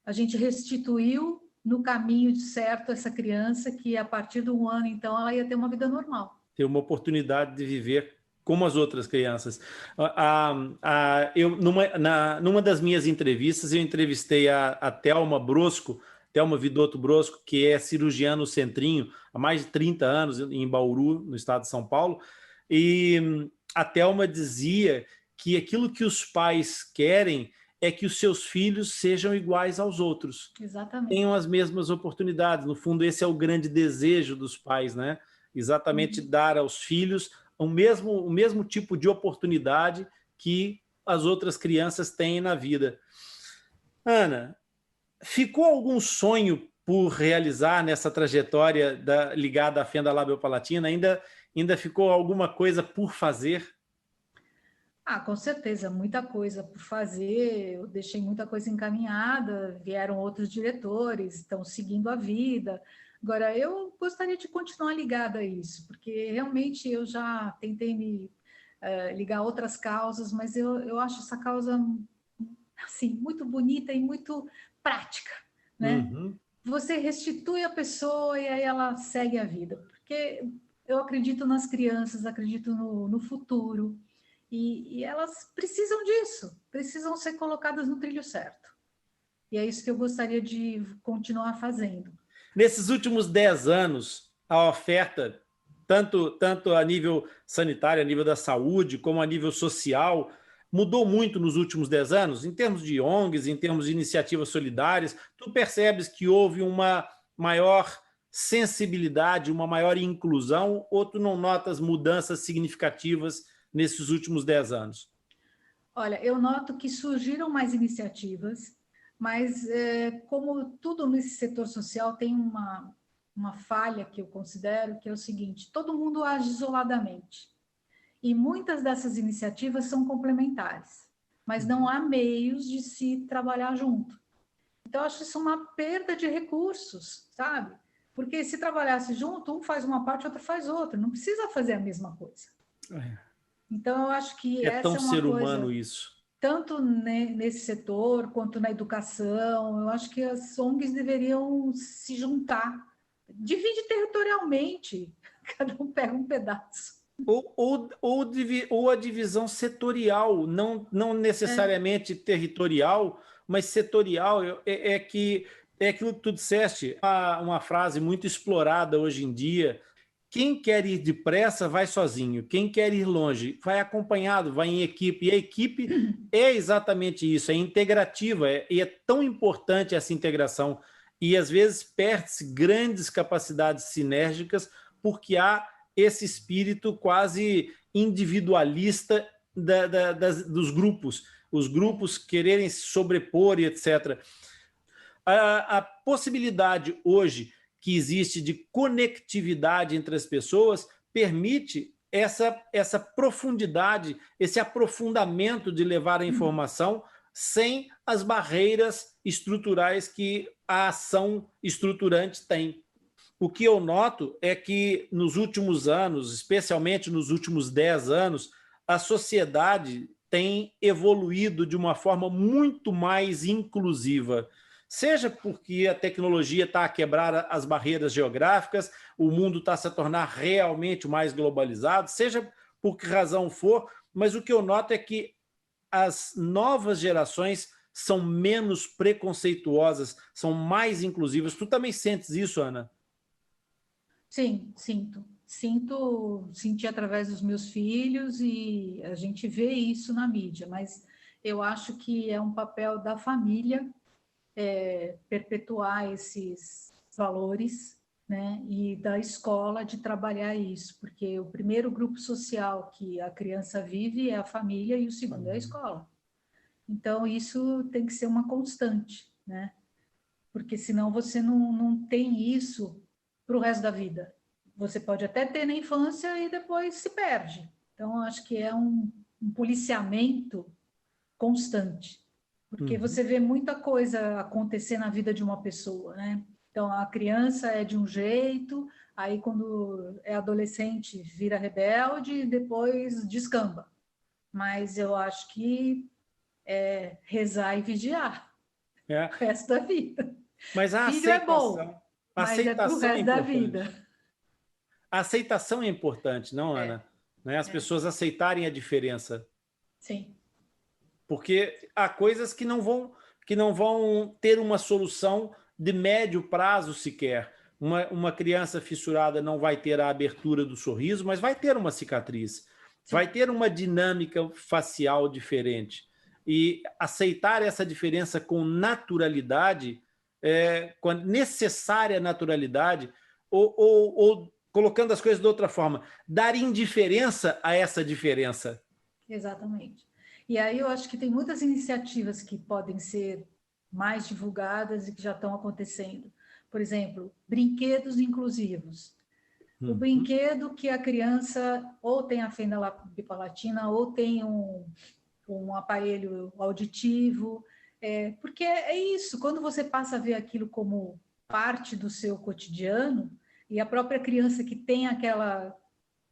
A gente restituiu no caminho certo essa criança, que a partir de 1 ano, então, ela ia ter uma vida normal. Ter uma oportunidade de viver como as outras crianças. Numa das minhas entrevistas, eu entrevistei a Thelma Brosco, Thelma Vidotto Brosco, que é cirurgiã no Centrinho, há mais de 30 anos, em Bauru, no estado de São Paulo, e a Thelma dizia que aquilo que os pais querem é que os seus filhos sejam iguais aos outros. Exatamente. Tenham as mesmas oportunidades. No fundo, esse é o grande desejo dos pais, né? Exatamente dar aos filhos o mesmo tipo de oportunidade que as outras crianças têm na vida. Ana, ficou algum sonho por realizar nessa trajetória ligada à fenda labiopalatina? Ainda ficou alguma coisa por fazer? Com certeza, muita coisa por fazer, eu deixei muita coisa encaminhada, vieram outros diretores, estão seguindo a vida. Agora, eu gostaria de continuar ligada a isso, porque realmente eu já tentei me ligar a outras causas, mas eu acho essa causa assim, muito bonita e muito prática, né? Uhum. Você restitui a pessoa e aí ela segue a vida, porque eu acredito nas crianças, acredito no futuro, e elas precisam disso, precisam ser colocadas no trilho certo. E é isso que eu gostaria de continuar fazendo. Nesses últimos 10 anos, a oferta, tanto a nível sanitário, a nível da saúde, como a nível social, mudou muito nos últimos 10 anos, em termos de ONGs, em termos de iniciativas solidárias. Tu percebes que houve uma maior sensibilidade, uma maior inclusão, ou tu não notas mudanças significativas nesses últimos 10 anos? Olha, eu noto que surgiram mais iniciativas, mas como tudo nesse setor social tem uma falha que eu considero, que é o seguinte: todo mundo age isoladamente. E muitas dessas iniciativas são complementares, mas não há meios de se trabalhar junto. Então, eu acho isso uma perda de recursos, sabe? Porque se trabalhasse junto, um faz uma parte, outro faz outra. Não precisa fazer a mesma coisa. Então, eu acho que essa tão é uma ser coisa, humano isso. Tanto nesse setor, quanto na educação. Eu acho que as ONGs deveriam se juntar. Divide territorialmente, cada um pega um pedaço. Ou a divisão setorial, não necessariamente territorial, mas setorial. É aquilo que tu disseste, uma frase muito explorada hoje em dia: quem quer ir depressa vai sozinho, quem quer ir longe vai acompanhado, vai em equipe. E a equipe é exatamente isso, é integrativa, e é tão importante essa integração. E às vezes perde-se grandes capacidades sinérgicas porque há esse espírito quase individualista dos grupos, os grupos quererem se sobrepor e etc. A possibilidade hoje que existe de conectividade entre as pessoas permite essa profundidade, esse aprofundamento de levar a informação sem as barreiras estruturais que a ação estruturante tem. O que eu noto é que nos últimos anos, especialmente nos últimos 10 anos, a sociedade tem evoluído de uma forma muito mais inclusiva. Seja porque a tecnologia está a quebrar as barreiras geográficas, o mundo está a se tornar realmente mais globalizado, seja por que razão for, mas o que eu noto é que as novas gerações são menos preconceituosas, são mais inclusivas. Tu também sentes isso, Ana? Sim, sinto. Senti através dos meus filhos e a gente vê isso na mídia, mas eu acho que é um papel da família perpetuar esses valores, né? E da escola de trabalhar isso, porque o primeiro grupo social que a criança vive é a família e o segundo é a escola. Então, isso tem que ser uma constante, né? Porque senão você não tem isso para o resto da vida. Você pode até ter na infância e depois se perde. Então, acho que é um policiamento constante, porque você vê muita coisa acontecer na vida de uma pessoa, né? Então, a criança é de um jeito, aí quando é adolescente vira rebelde e depois descamba. Mas eu acho que é rezar e vigiar o resto da vida. Mas a Filho é bom, mas é para o resto da vida. A aceitação é importante, não, Ana? Né? As pessoas aceitarem a diferença. Sim. Porque há coisas que não vão ter uma solução de médio prazo sequer. Uma criança fissurada não vai ter a abertura do sorriso, mas vai ter uma cicatriz. Sim. Vai ter uma dinâmica facial diferente. E aceitar essa diferença com naturalidade, com a necessária naturalidade, ou colocando as coisas de outra forma, dar indiferença a essa diferença. Exatamente. E aí eu acho que tem muitas iniciativas que podem ser mais divulgadas e que já estão acontecendo. Por exemplo, brinquedos inclusivos. O brinquedo que a criança ou tem a fenda bipalatina ou tem um aparelho auditivo, porque é isso, quando você passa a ver aquilo como parte do seu cotidiano, e a própria criança que tem aquela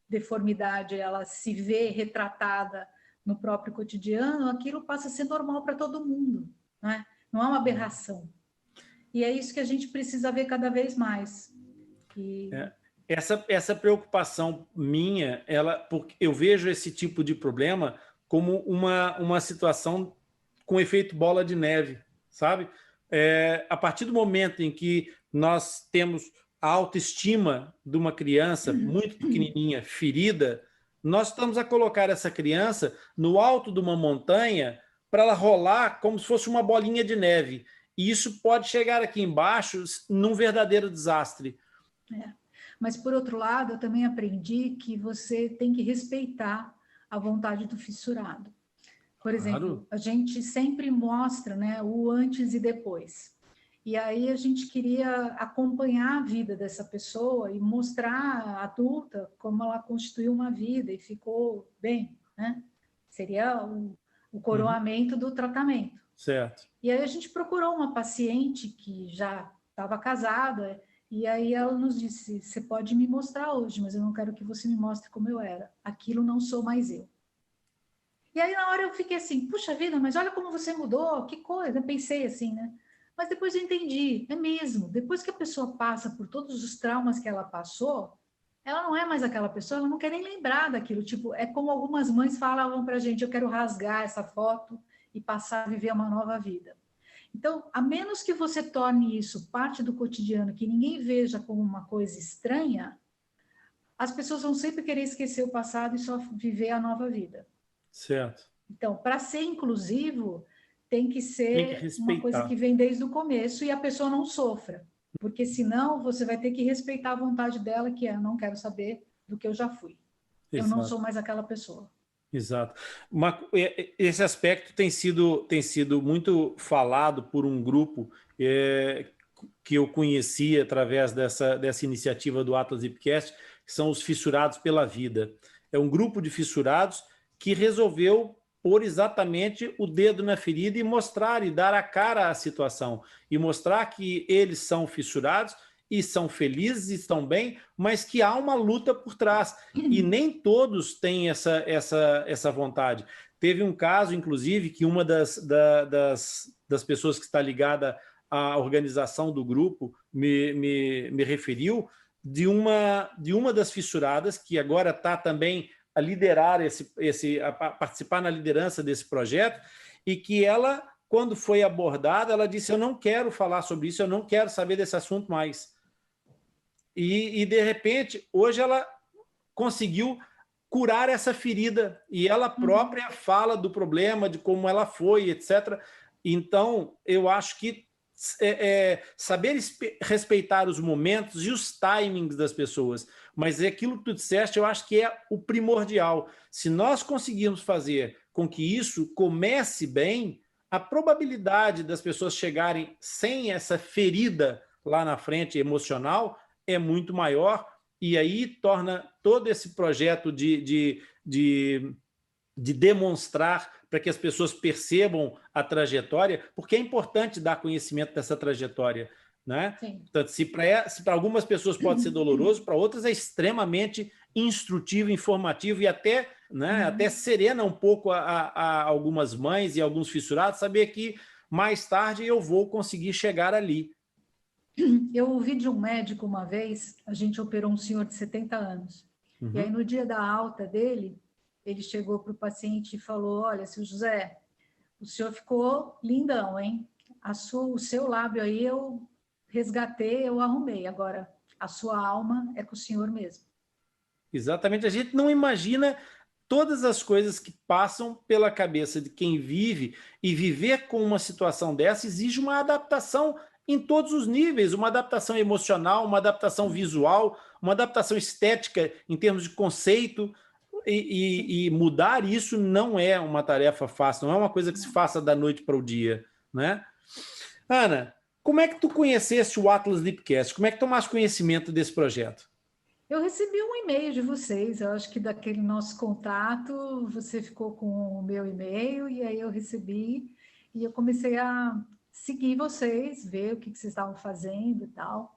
deformidade, ela se vê retratada no próprio cotidiano, aquilo passa a ser normal para todo mundo, né? Não é uma aberração. E é isso que a gente precisa ver cada vez mais. Essa preocupação minha, porque eu vejo esse tipo de problema como uma situação com efeito bola de neve, sabe? A partir do momento em que nós temos a autoestima de uma criança muito pequenininha, ferida, nós estamos a colocar essa criança no alto de uma montanha para ela rolar como se fosse uma bolinha de neve. E isso pode chegar aqui embaixo num verdadeiro desastre. Mas, por outro lado, eu também aprendi que você tem que respeitar a vontade do fissurado. Por exemplo, a gente sempre mostra, né, o antes e depois. E aí a gente queria acompanhar a vida dessa pessoa e mostrar adulta como ela constituiu uma vida e ficou bem, né? Seria o coroamento do tratamento. Certo. E aí a gente procurou uma paciente que já estava casada e aí ela nos disse, você pode me mostrar hoje, mas eu não quero que você me mostre como eu era. Aquilo não sou mais eu. E aí na hora eu fiquei assim, puxa vida, mas olha como você mudou, que coisa. Eu pensei assim, né? Mas depois eu entendi, é mesmo. Depois que a pessoa passa por todos os traumas que ela passou, ela não é mais aquela pessoa, ela não quer nem lembrar daquilo. Tipo, é como algumas mães falavam pra gente, eu quero rasgar essa foto e passar a viver uma nova vida. Então, a menos que você torne isso parte do cotidiano, que ninguém veja como uma coisa estranha, as pessoas vão sempre querer esquecer o passado e só viver a nova vida. Certo. Então, para ser inclusivo, tem que ser uma coisa que vem desde o começo e a pessoa não sofra. Porque senão você vai ter que respeitar a vontade dela, que é, eu não quero saber do que eu já fui. Exato. Eu não sou mais aquela pessoa. Exato. Esse aspecto tem sido muito falado por um grupo que eu conheci através dessa iniciativa do Atlas Hipcast, que são os Fissurados pela Vida. É um grupo de fissurados que resolveu pôr exatamente o dedo na ferida e mostrar e dar a cara à situação, e mostrar que eles são fissurados e são felizes, estão bem, mas que há uma luta por trás. E nem todos têm essa vontade. Teve um caso, inclusive, que uma das pessoas que está ligada à organização do grupo me referiu, de uma das fissuradas, que agora está também a liderar a participar na liderança desse projeto, e que ela, quando foi abordada, ela disse, eu não quero falar sobre isso, eu não quero saber desse assunto mais. E de repente, hoje ela conseguiu curar essa ferida, e ela própria fala do problema, de como ela foi, etc. Então, eu acho que saber respeitar os momentos e os timings das pessoas. Mas é aquilo que tu disseste, eu acho que é o primordial. Se nós conseguirmos fazer com que isso comece bem, a probabilidade das pessoas chegarem sem essa ferida lá na frente emocional é muito maior, e aí torna todo esse projeto de demonstrar para que as pessoas percebam a trajetória, porque é importante dar conhecimento dessa trajetória, né? Portanto, se para algumas pessoas pode ser doloroso, para outras é extremamente instrutivo, informativo e até, né, até serena um pouco a algumas mães e alguns fissurados, saber que mais tarde eu vou conseguir chegar ali. Eu ouvi de um médico uma vez, a gente operou um senhor de 70 anos, e aí no dia da alta dele, ele chegou para o paciente e falou, olha, seu José, o senhor ficou lindão, hein? O seu lábio aí eu resgatei, eu arrumei, agora a sua alma é com o senhor mesmo. Exatamente, a gente não imagina todas as coisas que passam pela cabeça de quem vive, e viver com uma situação dessa exige uma adaptação em todos os níveis, uma adaptação emocional, uma adaptação visual, uma adaptação estética em termos de conceito, e mudar isso não é uma tarefa fácil, não é uma coisa que se faça da noite para o dia, né? Ana, como é que tu conheceste o Atlas Lipcast? Como é que tomaste conhecimento desse projeto? Eu recebi um e-mail de vocês, eu acho que daquele nosso contato, você ficou com o meu e-mail, e aí eu recebi, e eu comecei a seguir vocês, ver o que vocês estavam fazendo e tal.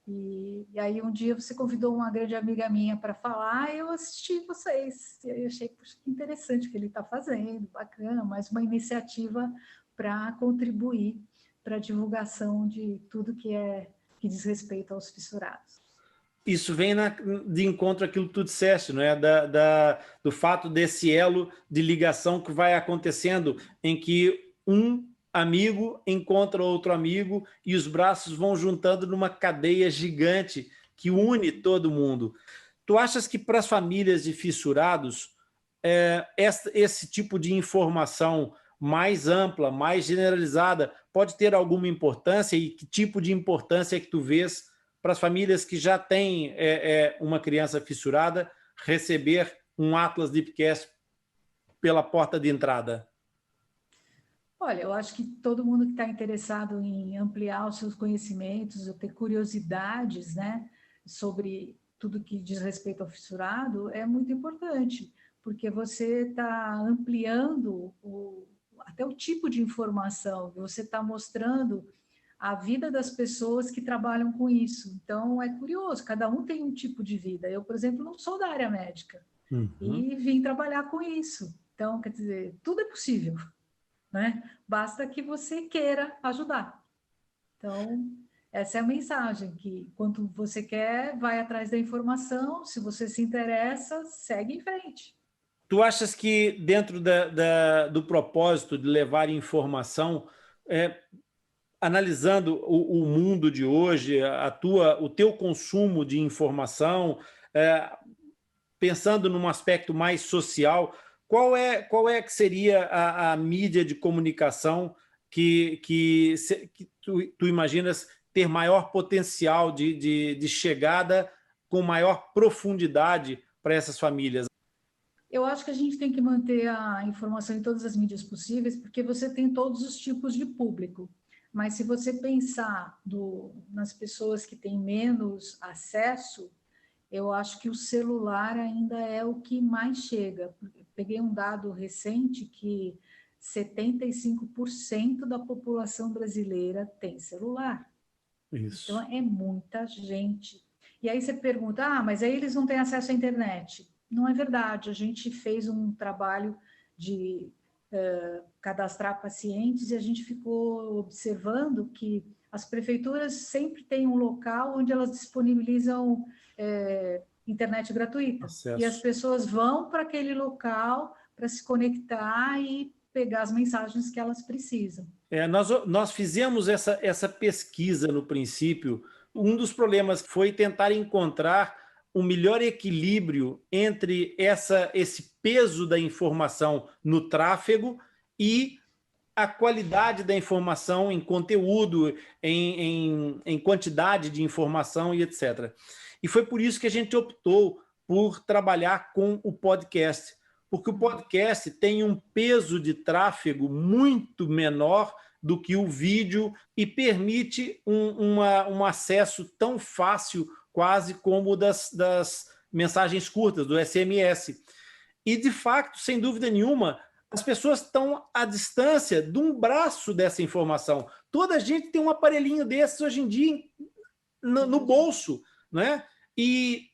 E aí um dia você convidou uma grande amiga minha para falar, e eu assisti vocês, e aí eu achei, puxa, que interessante o que ele está fazendo, bacana, mais uma iniciativa para contribuir para a divulgação de tudo que diz respeito aos fissurados. Isso vem de encontro àquilo que tu disseste, não é? Do fato desse elo de ligação que vai acontecendo, em que um amigo encontra outro amigo e os braços vão juntando numa cadeia gigante que une todo mundo. Tu achas que para as famílias de fissurados, esse tipo de informação mais ampla, mais generalizada, pode ter alguma importância, e que tipo de importância é que tu vês para as famílias que já têm uma criança fissurada receber um Atlas Lipcast pela porta de entrada? Olha, eu acho que todo mundo que está interessado em ampliar os seus conhecimentos, ou ter curiosidades, né, sobre tudo que diz respeito ao fissurado, é muito importante, porque você está ampliando até o tipo de informação, você está mostrando a vida das pessoas que trabalham com isso. Então, é curioso, cada um tem um tipo de vida. Eu, por exemplo, não sou da área médica, e vim trabalhar com isso. Então, quer dizer, tudo é possível, né? Basta que você queira ajudar. Então, essa é a mensagem, que quando você quer, vai atrás da informação, se você se interessa, segue em frente. Tu achas que dentro do propósito de levar informação, analisando o mundo de hoje, o teu consumo de informação, pensando num aspecto mais social, qual é que seria a mídia de comunicação que tu imaginas ter maior potencial de chegada, com maior profundidade para essas famílias? Eu acho que a gente tem que manter a informação em todas as mídias possíveis, porque você tem todos os tipos de público. Mas se você pensar nas pessoas que têm menos acesso, eu acho que o celular ainda é o que mais chega. Peguei um dado recente que 75% da população brasileira tem celular. Isso. Então, é muita gente. E aí você pergunta, mas aí eles não têm acesso à internet. Não é verdade. A gente fez um trabalho de cadastrar pacientes, e a gente ficou observando que as prefeituras sempre têm um local onde elas disponibilizam internet gratuita. Acesso. E as pessoas vão para aquele local para se conectar e pegar as mensagens que elas precisam. Nós fizemos essa pesquisa no princípio. Um dos problemas foi tentar encontrar um melhor equilíbrio entre esse peso da informação no tráfego e a qualidade da informação em conteúdo, em quantidade de informação e etc. E foi por isso que a gente optou por trabalhar com o podcast, porque o podcast tem um peso de tráfego muito menor do que o vídeo e permite um acesso tão fácil, quase como das mensagens curtas, do SMS. E, de fato, sem dúvida nenhuma, as pessoas estão à distância de um braço dessa informação. Toda a gente tem um aparelhinho desses hoje em dia no bolso, né? E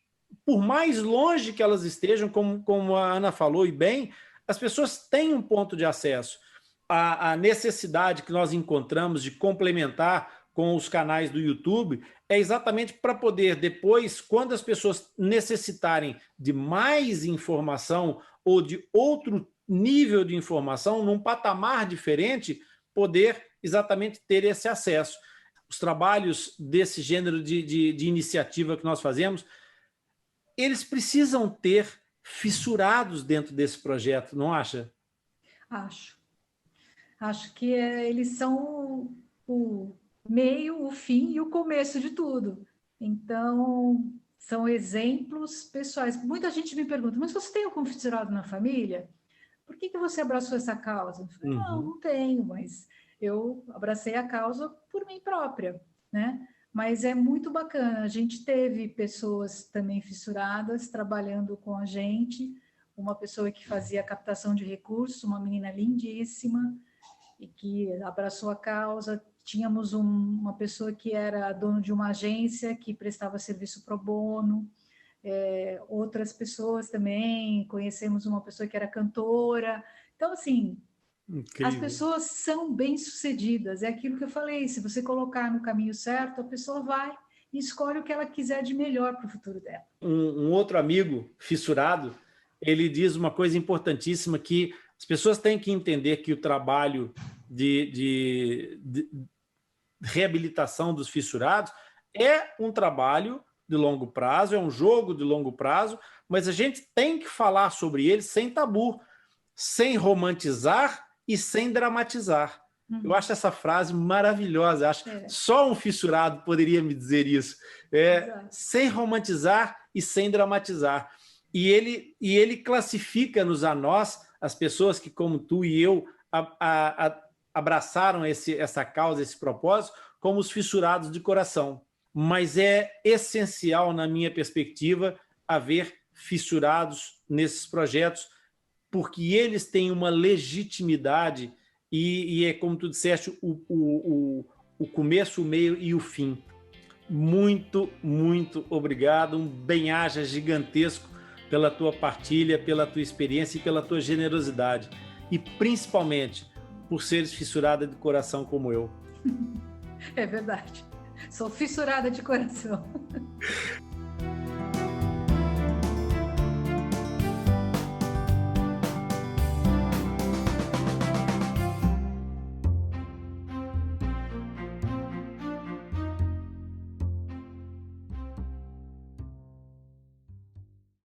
por mais longe que elas estejam, como a Ana falou e bem, as pessoas têm um ponto de acesso. A necessidade que nós encontramos de complementar com os canais do YouTube é exatamente para poder depois, quando as pessoas necessitarem de mais informação ou de outro nível de informação, num patamar diferente, poder exatamente ter esse acesso. Os trabalhos desse gênero de iniciativa que nós fazemos, eles precisam ter fissurados dentro desse projeto, não acha? Acho que eles são o meio, o fim e o começo de tudo. Então, são exemplos pessoais. Muita gente me pergunta, mas você tem algum fissurado na família? Por que você abraçou essa causa? Eu falei, não tenho, mas eu abracei a causa por mim própria, né? Mas é muito bacana. A gente teve pessoas também fissuradas trabalhando com a gente, uma pessoa que fazia captação de recursos, uma menina lindíssima, e que abraçou a causa. Tínhamos uma pessoa que era dono de uma agência que prestava serviço pro bono, outras pessoas também, conhecemos uma pessoa que era cantora. Então, assim, incrível. As pessoas são bem-sucedidas, é aquilo que eu falei, se você colocar no caminho certo, a pessoa vai e escolhe o que ela quiser de melhor para o futuro dela. Um outro amigo fissurado, ele diz uma coisa importantíssima, que as pessoas têm que entender que o trabalho de reabilitação dos fissurados é um trabalho de longo prazo, é um jogo de longo prazo, mas a gente tem que falar sobre ele sem tabu, sem romantizar e sem dramatizar. Eu acho essa frase maravilhosa. Acho só um fissurado poderia me dizer isso. Sem romantizar e sem dramatizar. E ele classifica-nos a nós, as pessoas que, como tu e eu, abraçaram essa causa, esse propósito, como os fissurados de coração. Mas é essencial, na minha perspectiva, haver fissurados nesses projetos, porque eles têm uma legitimidade e é, como tu disseste, o começo, o meio e o fim. Muito, muito obrigado. Um bem-aja gigantesco pela tua partilha, pela tua experiência e pela tua generosidade. E, principalmente, por seres fissurada de coração como eu. É verdade. Sou fissurada de coração.